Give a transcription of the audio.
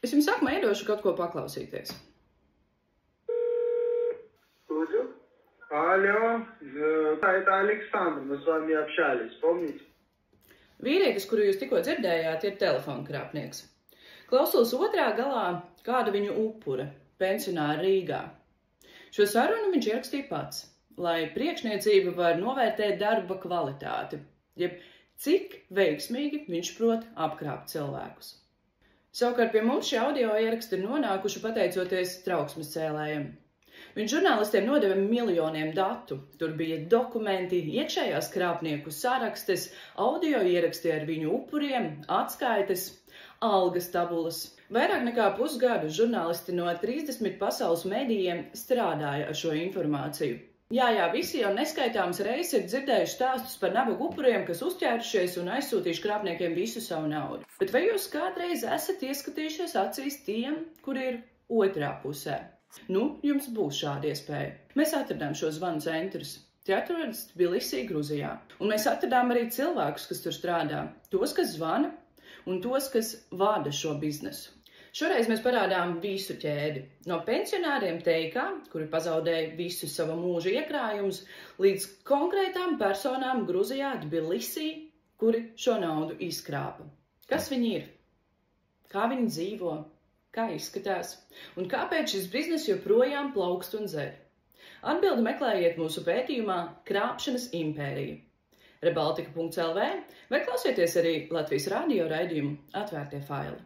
Es jums sākumā iedošu kaut ko paklausīties. Студию. Алло, это Александр, мы с вами общались, помните? Vīrietis, kuru jūs tikko dzirdējāt, ir telefonkrāpnieks. Klausulas otrā galā kāda viņu upure, pensionāra Rīgā. Šo sarunu viņš ierakstīja pats, lai priekšniecība var novērtēt darba kvalitāti, jeb cik veiksmīgi viņš prot apkrāpt cilvēkus. Savukārt pie mums šie audio ieraksti ir nonākuši pateicoties trauksmes cēlējiem. Viņš žurnālistiem nodeva miljoniem datu. Tur bija dokumenti, iekšējās krāpnieku sarakstes, audio ieraksti ar viņu upuriem, atskaites, algas tabulas. Vairāk nekā pusgadu žurnālisti no 30 pasaules medijiem strādāja ar šo informāciju. Jā, visi jau neskaitāmas reizes ir dzirdējuši stāstus par nabagu upuriem, kas uzķērušies un aizsūtījuši krāpniekiem visu savu naudu. Bet vai jūs kādreiz esat ieskatījušies acīs tiem, kuri ir otrā pusē? Jums būs šāda iespēja. Mēs atradām šo zvanu centrus. Tie atrodas Tbilisī, Gruzijā. Un mēs atradām arī cilvēkus, kas tur strādā. Tos, kas zvana, un tos, kas vada šo biznesu. Šoreiz mēs parādām visu ķēdi. No pensionāriem teikā, kuri pazaudēja visu savu mūža iekrājumus, līdz konkrētām personām Gruzijā, Tbilisī, kuri šo naudu izkrāpa. Kas viņi ir? Kā viņi dzīvo? Kā izskatās? Un kāpēc šis biznes joprojām plaukst un dzer? Atbildi meklējiet mūsu pētījumā Krāpšanas impērija. Rebaltika.lv vai klausieties arī Latvijas radio raidījumu Atvērtie faili.